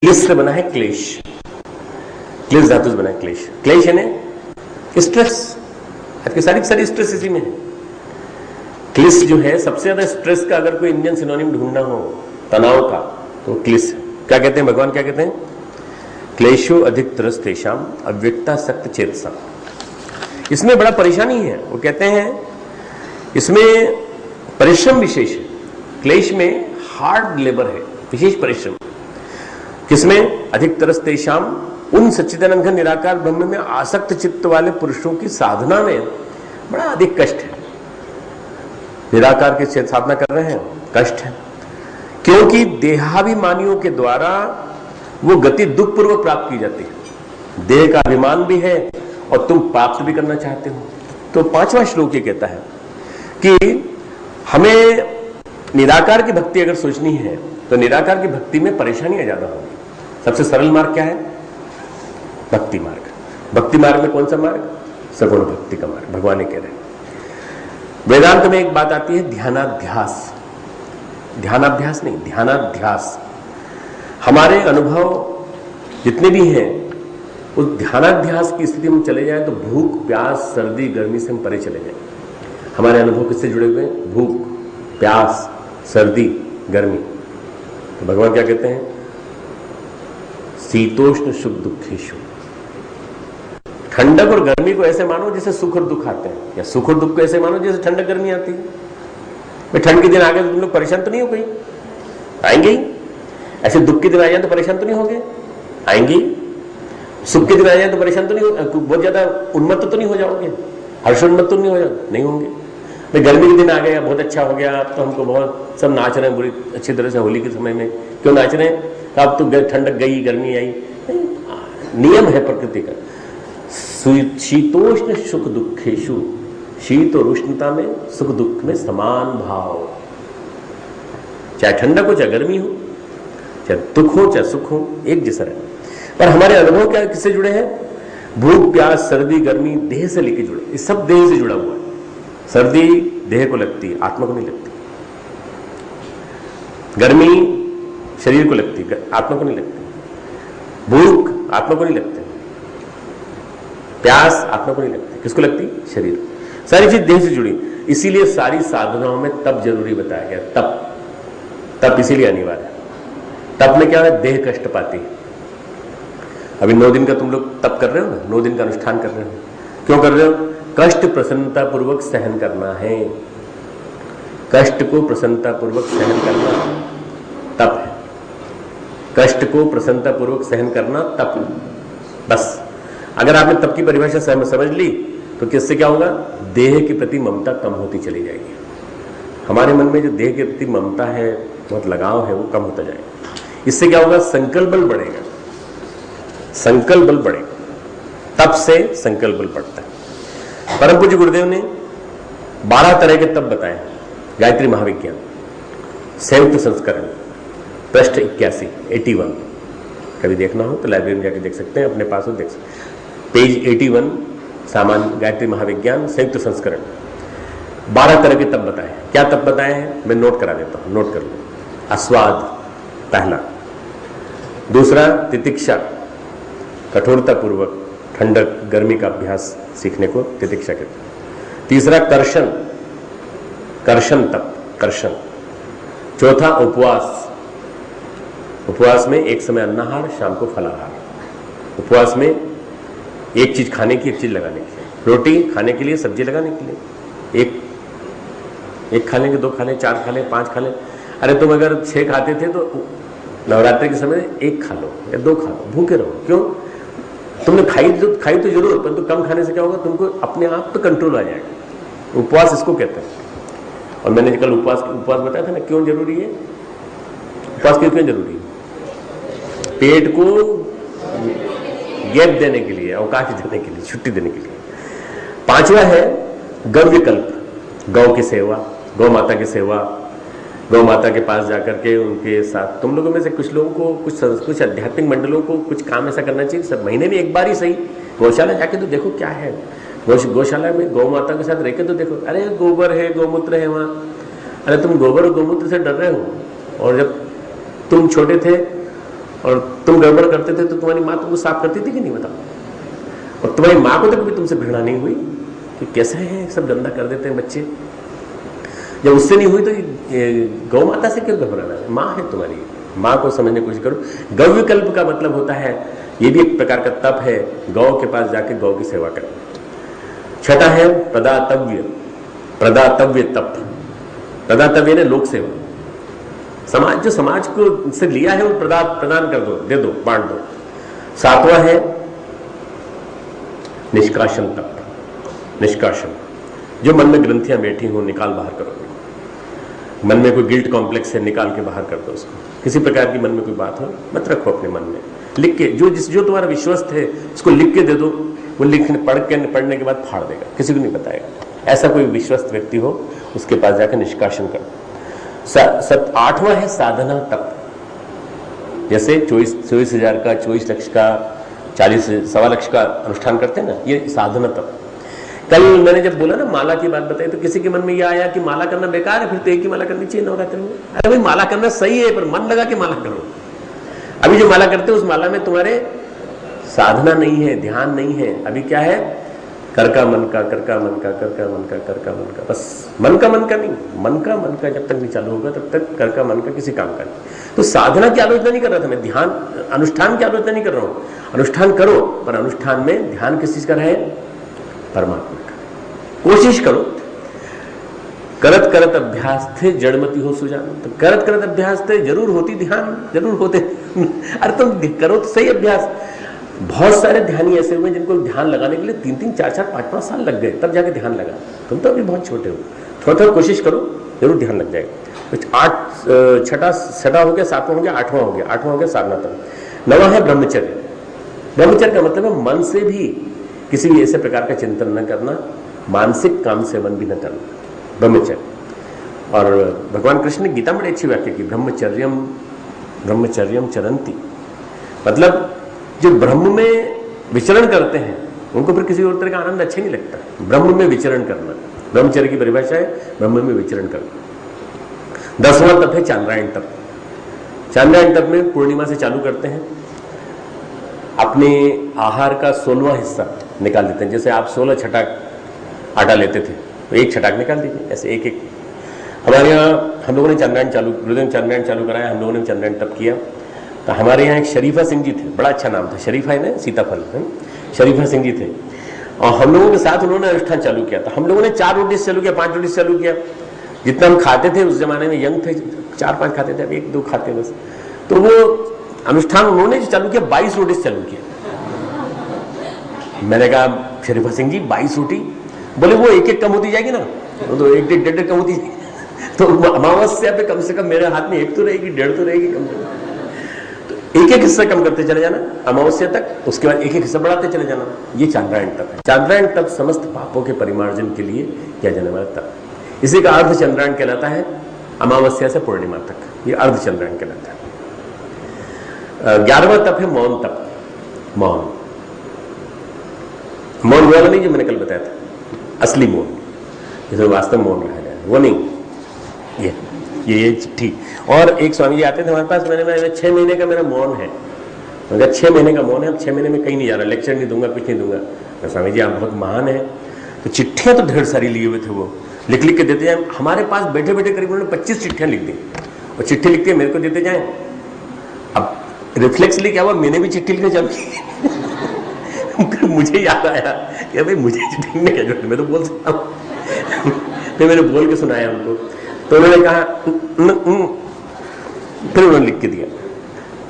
Cliché से बना है क्लेश। क्लिश धातु से बना है क्लेश। क्लेश यानी स्ट्रेस। आज की सारी स्ट्रेस इसी में है। क्लिश जो है सबसे ज्यादा स्ट्रेस का अगर कोई इंडियन सिनोनिम ढूंढना हो तनाव का तो क्लिश। क्या कहते हैं भगवान, क्या कहते हैं? क्लेशो अधिक तरस तेषाम अव्यक्ता सक्त चेतसा। इसमें बड़ा परेशानी है। वो कहते हैं इसमें परिश्रम विशेष है। क्लेश में हार्ड लेबर है, विशेष परिश्रम। किसमें? अधिक तरस तेषाम, उन सच्चिदानंद घन निराकार ब्रह्म में आसक्त चित्त वाले पुरुषों की साधना में बड़ा अधिक कष्ट है। निराकार की साधना कर रहे हैं, कष्ट है, क्योंकि देहाभिमानियों के द्वारा वो गति दुख पूर्वक प्राप्त की जाती है। देह का अभिमान भी है और तुम प्राप्त भी करना चाहते हो। तो 5वां श्लोक ये कहता है कि हमें निराकार की भक्ति अगर सोचनी है तो निराकार की भक्ति में परेशानियां ज्यादा होंगी। सबसे सरल मार्ग क्या है? भक्ति मार्ग। भक्ति मार्ग में कौन सा मार्ग? सगुण भक्ति का मार्ग। भगवान ने कह रहे हैं वेदांत में एक बात आती है ध्यानाध्यास। ध्यानाभ्यास नहीं, ध्यानाध्यास। हमारे अनुभव जितने भी हैं उस ध्यानाध्यास की स्थिति में चले जाए तो भूख प्यास सर्दी गर्मी से हम परे चले जाए। हमारे अनुभव किससे जुड़े हुए हैं? भूख प्यास सर्दी गर्मी। तो भगवान क्या कहते हैं? शीतोष्ण सुख दुखेशु। ठंडक और गर्मी को ऐसे मानो जैसे सुख और दुख आते हैं, या सुख और दुख को ऐसे मानो जैसे ठंडक गर्मी आती है। भाई ठंड के दिन आ गए तो तुम लोग परेशान तो नहीं हो गई? आएंगे ही। ऐसे दुख के दिन आ जाए तो परेशान तो नहीं होंगे? आएंगे ही। सुख के दिन आ जाए तो परेशान तो नहीं हो, बहुत ज्यादा उन्मत्त तो नहीं हो जाओगे? हर्षोन्मत्त तो नहीं हो जाओगे? नहीं होंगे। भाई गर्मी के दिन आ गया, बहुत अच्छा हो गया, अब तो हमको बहुत सब नाच रहे हैं बुरी अच्छी तरह से। होली के समय में क्यों नाच रहे हैं? तो अब तो ठंडक गई गर्मी आई। नियम है प्रकृति का। शीतोष्ण सुख दुखेशु। शीत और उष्णता में सुख दुख में समान भाव। चाहे ठंडक हो चाहे गर्मी हो, चाहे दुख हो चाहे सुख हो, एक जैसा रहे। पर हमारे अनुभव क्या किससे जुड़े हैं? भूख प्यास सर्दी गर्मी देह से लेके जुड़े। ये सब देह से जुड़ा हुआ है। सर्दी देह को लगती है, आत्मा को नहीं लगती। गर्मी शरीर को लगती है, आत्मा को नहीं लगती। भूख आत्मा को नहीं लगती। प्यास आत्मा को नहीं लगती। किसको लगती? शरीर। सारी चीज देह से जुड़ी। इसीलिए सारी साधनाओं में तप जरूरी बताया गया। तप इसीलिए अनिवार्य है। तप में क्या है? देह कष्ट पाती है। अभी 9 दिन का तुम लोग तप कर रहे हो ना, 9 दिन का अनुष्ठान कर रहे हो। क्यों कर रहे हो? कष्ट प्रसन्नता पूर्वक सहन करना है। कष्ट को प्रसन्नता पूर्वक सहन करना तप है। कष्ट को प्रसन्नता पूर्वक सहन करना तप है। बस अगर आपने तप की परिभाषा समझ ली तो किससे क्या होगा? देह के प्रति ममता कम होती चली जाएगी। हमारे मन में जो देह के प्रति ममता है, बहुत लगाव है, वो कम होता जाएगा। इससे क्या होगा? संकल्प बल बढ़ेगा। संकल्प बल बढ़ेगा। तप से संकल्प बल बढ़ता है। परम पूज्य गुरुदेव ने 12 तरह के तप बताए। गायत्री महाविज्ञान संयुक्त संस्करण पृष्ठ 81 कभी देखना हो तो लाइब्रेरी में जाकर देख सकते हैं, अपने पास हो देख सकते हैं। पेज 81 सामान्य गायत्री महाविज्ञान संयुक्त संस्करण 12 तरह के तप बताए। क्या तप बताए हैं मैं नोट करा देता हूं, नोट कर लो। आस्वाद पहला। दूसरा तितिक्षा, कठोरता पूर्वक ठंडक गर्मी का अभ्यास सीखने को तितिक्षा कहते हैं। तीसरा कर्षण, कर्षण तप, कर्षण। चौथा उपवास। उपवास में एक समय अन्नाहार, शाम को फलाहार। उपवास में एक चीज खाने की, एक चीज लगाने की। रोटी खाने के लिए, सब्जी लगाने के लिए। एक खा लेंगे, 2 खा लें, 4 खा लें, 5 खा लें। अरे तुम अगर 6 खाते थे तो नवरात्रि के समय 1 खा लो या 2 खा लो, भूखे रहो। क्यों? तुमने खाई तो जरूर, परंतु कम खाने से क्या होगा? तुमको अपने आप पे कंट्रोल आ जाएगा। उपवास इसको कहते हैं। और मैंने कल उपवास बताया था ना, क्यों जरूरी है उपवास? क्यों जरूरी है? पेट को गैप देने के लिए, अवकाश देने के लिए, छुट्टी देने के लिए। 5वां है गव्यकल्प, गौ की सेवा, गौ माता की सेवा। गौ माता के पास जाकर के उनके साथ, तुम लोगों में से कुछ लोगों को, कुछ आध्यात्मिक मंडलों को कुछ काम ऐसा करना चाहिए। सब महीने में एक बार ही सही गौशाला जाके तो देखो क्या है। गौशाला में गौ माता के साथ रहकर तो देखो। अरे गोबर है, गौमूत्र है वहाँ। अरे तुम गोबर और गौमूत्र से डर रहे हो। और जब तुम छोटे थे और तुम गड़बड़ करते थे तो तुम्हारी माँ तुमको साफ करती थी कि नहीं, बताओ। और तुम्हारी माँ को तो कभी तुमसे घृणा नहीं हुई कि कैसे है, सब गंदा कर देते हैं बच्चे। जब उससे नहीं हुई तो गौ माता से क्यों घबराना है? माँ है तुम्हारी, माँ को समझने की कोशिश करो। गौ विकल्प का मतलब होता है, ये भी एक प्रकार का तप है, गौ के पास जाके गौ की सेवा करें। छठा है प्रदातव्य, प्रदातव्य तप। प्रदातव्य ने लोक सेवा, समाज जो समाज को से लिया है वो प्रदान कर दो, दे दो, बांट दो। सातवां है निष्कासन तप, निष्कासन, जो मन में ग्रंथियां बैठी हो निकाल बाहर करो। मन में कोई गिल्ट कॉम्प्लेक्स है, निकाल के बाहर कर दो उसको। किसी प्रकार की मन में कोई बात हो मत रखो अपने मन में, लिख के जो तुम्हारा विश्वस्त है उसको लिख के दे दो, वो लिखने पढ़ने के बाद फाड़ देगा, किसी को नहीं बताएगा। ऐसा कोई विश्वस्त व्यक्ति हो उसके पास जाकर निष्कासन कर। आठवां है साधना तप। जैसे 24,000 का, 24 लाख का, 40 लाख का अनुष्ठान करते हैं ना, ये साधना तप। कल मैंने जब बोला ना माला की बात बताई तो किसी के मन में यह आया कि माला करना बेकार है, फिर तो एक ही माला करनी चाहिए नवरात्र में। अरे भाई माला करना सही है, पर मन लगा के माला करो। अभी जो माला करते हो उस माला में तुम्हारे साधना नहीं है, ध्यान नहीं है। अभी क्या है? कर का मन का, कर का मन का, कर का मन का, कर का मन का, बस मन का नहीं, मन का जब तक नहीं चालू होगा तब तक कर का मन का किसी काम का नहीं। तो साधना की आलोचना नहीं कर रहा था मैं, ध्यान अनुष्ठान की आलोचना नहीं कर रहा हूं। अनुष्ठान करो, पर अनुष्ठान में ध्यान किस चीज का रहे? परमात्मा का। कोशिश करो। करत करत अभ्यास थे जड़मती हो सुजान। तो करत करत अभ्यास थे, जरूर होती ध्यान, जरूर होते। अरे तुम करो तो सही अभ्यास। बहुत सारे ध्यानी ऐसे हुए जिनको ध्यान लगाने के लिए 3-3, 4-4, 5-5 साल लग गए, तब जाके ध्यान लगा। तुम तो अभी बहुत छोटे हो, थोड़ा कोशिश करो, जरूर ध्यान लग जाएगा। छठा हो गया, सातवां हो गया, आठवां हो गया साधना तप। नवा है ब्रह्मचर्य। ब्रह्मचर्य का मतलब है मन से भी किसी भी ऐसे प्रकार का चिंतन न करना, मानसिक काम से मन भी न करना, ब्रह्मचर्य। और भगवान कृष्ण ने गीता में बड़ी अच्छी व्याख्या की, ब्रह्मचर्यम चरंती। मतलब जो ब्रह्म में विचरण करते हैं उनको फिर किसी और तरह का आनंद अच्छा नहीं लगता। ब्रह्म में विचरण करना, ब्रह्मचर्य की परिभाषा है ब्रह्म में विचरण करना। 10वां तप है चांद्रायण तप। चांद्रायण तप में पूर्णिमा से चालू करते हैं, अपने आहार का 16वां हिस्सा निकाल देते हैं। जैसे आप 16 छटाक आटा लेते थे तो एक छटाक निकाल दीजिए, ऐसे एक एक। हमारे यहाँ हम लोगों ने चांद्रायण चालू कराया, हम लोगों ने चांद्रायण तप किया। तो हमारे यहाँ एक शरीफा सिंह जी थे, बड़ा अच्छा नाम था, शरीफा है ना, सीताफल है, शरीफा सिंह जी थे। और हम लोगों के साथ उन्होंने अनुष्ठान चालू किया था। हम लोगों ने 4 रोटी से चालू किया, 5 रोटी से चालू किया। जितना हम खाते थे उस जमाने में, यंग थे, 4-5 खाते थे, अब 1-2 खाते बस। तो वो अनुष्ठान उन्होंने जो चालू किया 22 रोटी से चालू किया। मैंने कहा शरीफा सिंह जी 22 रोटी? बोले वो एक एक कम होती जाएगी ना, तो 1-1.5 कम होती जाएगी। तो अमावस्या पे कम से कम मेरे हाथ में 1 तो रहेगी, 1.5 तो रहेगी कम से कम। तो एक हिस्सा कम करते चले जाना अमावस्या तक, उसके बाद एक हिस्सा बढ़ाते चले जाना। ये चांद्रायण तप है। चांद्रायण तप समस्त पापों के परिमार्जन के लिए किया जाने वाला तप। इसी का अर्ध चंद्रायण कहलाता है, अमावस्या से पूर्णिमा तक, ये अर्ध चंद्रायण कहलाता है। 11वां तप है मौन तप। मौन वाला नहीं जो मैंने कल बताया था, असली मौन, जिसमें वास्तव मौन रहा जाए, वो नहीं। ये चिट्ठी। और एक स्वामी जी आते थे हमारे पास, मैंने 6 महीने का मेरा मौन है। मैंने 6 महीने का मौन है, अब 6 महीने में कहीं नहीं जा रहा, लेक्चर नहीं दूंगा, कुछ नहीं दूंगा। तो स्वामी जी आप बहुत महान है। तो चिट्ठियां तो ढेर सारी लिए हुए थे, वो लिख के देते जाए। हमारे पास बैठे बैठे करीब उन्होंने 25 चिट्ठियां लिख दी, और चिट्ठी लिख के मेरे को देते जाए। अब रिफ्लेक्सली क्या हुआ, मैंने भी चिट्ठी लिखना चालू की। मुझे याद आया कि भाई मुझे चिट्ठी लिखने क्या जरूरत है, मैं तो बोल सकता हूँ। फिर मैंने बोल के सुनाया उनको, तो उन्होंने कहा फिर उन्होंने लिख के दिया।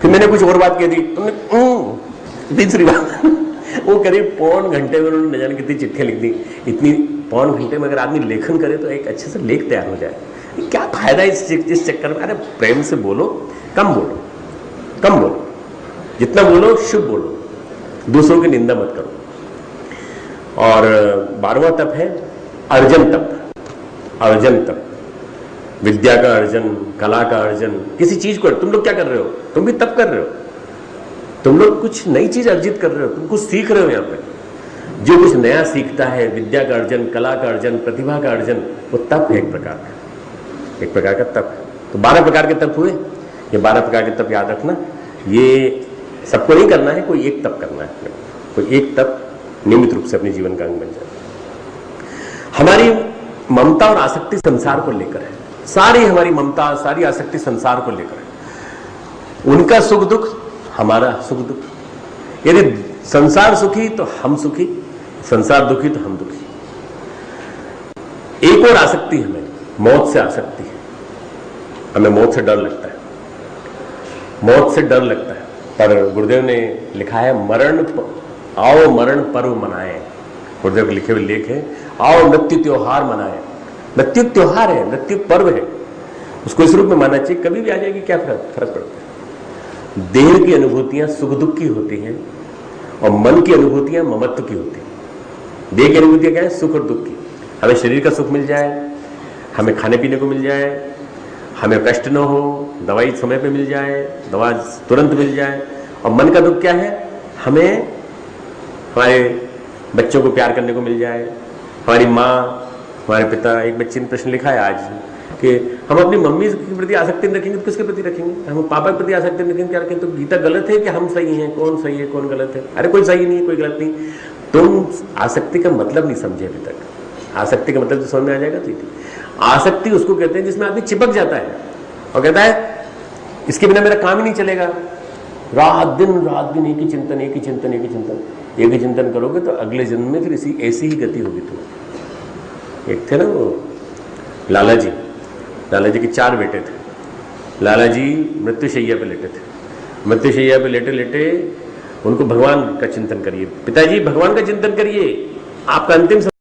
फिर मैंने कुछ और बात कह दी, तीसरी बात वो करीब 1.25 घंटे में उन्होंने न जाने कितनी चिट्ठियां लिख दी। इतनी 1.25 घंटे में अगर आदमी लेखन करे तो एक अच्छे से लेख तैयार हो जाए। क्या फायदा इस चक्कर में? अरे प्रेम से बोलो, कम बोलो, जितना बोलो शुभ बोलो, दूसरों की निंदा मत करो। और 12वां तप है अर्जन तप। विद्या का अर्जन, कला का अर्जन, किसी चीज को। तुम लोग क्या कर रहे हो? तुम भी तप कर रहे हो। तुम लोग कुछ नई चीज अर्जित कर रहे हो, तुम कुछ सीख रहे हो। यहाँ पे जो कुछ नया सीखता है, विद्या का अर्जन, कला का अर्जन, प्रतिभा का अर्जन, वो तप है, एक प्रकार का तप है। तो 12 प्रकार के तप हुए। ये 12 प्रकार के तप याद रखना। ये सबको नहीं करना है, कोई एक तप करना है, कोई एक तप नियमित रूप से अपने जीवन का अंग बन जाए। हमारी ममता और आसक्ति संसार को लेकर है, सारी हमारी ममता, सारी आसक्ति संसार को लेकर है। उनका सुख दुख, हमारा सुख दुख। यदि संसार सुखी तो हम सुखी, संसार दुखी तो हम दुखी। एक और आसक्ति हमें मौत से आसक्ति है, हमें मौत से डर लगता है, मौत से डर लगता है। पर गुरुदेव ने लिखा है आओ मरण पर्व मनाएं। गुरुदेव के लिखे हुए लेख है, आओ मृत्यु त्योहार मनाएं। मृत्यु त्योहार है, मृत्यु पर्व है, उसको इस रूप में मानना चाहिए। कभी भी आ जाएगी, क्या फर्क पड़ता है। देह की अनुभूतियां सुख दुख की होती हैं और मन की अनुभूतियां ममत्व की होती हैं। देह की अनुभूतियां क्या है? सुख और दुख की। हमें शरीर का सुख मिल जाए, हमें खाने पीने को मिल जाए, हमें कष्ट न हो, दवाई समय पे मिल जाए, दवा तुरंत मिल जाए। और मन का दुख क्या है? हमें हमारे बच्चों को प्यार करने को मिल जाए, हमारी माँ, हमारे पिता। एक बच्चे ने प्रश्न लिखा है आज कि हम अपनी मम्मी के प्रति आसक्ति रखेंगे तो किसके प्रति रखेंगे? हम पापा के प्रति आसक्ति रखेंगे, क्या रखेंगे? तो गीता गलत है कि हम सही हैं? कौन सही है कौन गलत है? अरे कोई सही नहीं है, कोई गलत नहीं। तुम आसक्ति का मतलब नहीं समझे अभी तक। आसक्ति का मतलब तो समझ में आ जाएगा। तो आसक्ति उसको कहते हैं जिसमें आदमी चिपक जाता है और कहता है इसके बिना मेरा काम ही नहीं चलेगा। रात दिन एक ही चिंतन, एक ही चिंतन, एक ही चिंतन, एक ही चिंतन करोगे तो अगले जन्म में फिर ऐसी ही गति होगी। तो एक थे ना वो लाला जी के 4 बेटे थे। लाला जी मृत्युशैया पे लेटे थे। मृत्युशैया पे लेटे लेटे उनको भगवान का चिंतन करिए, पिताजी भगवान का चिंतन करिए, आपका अंतिम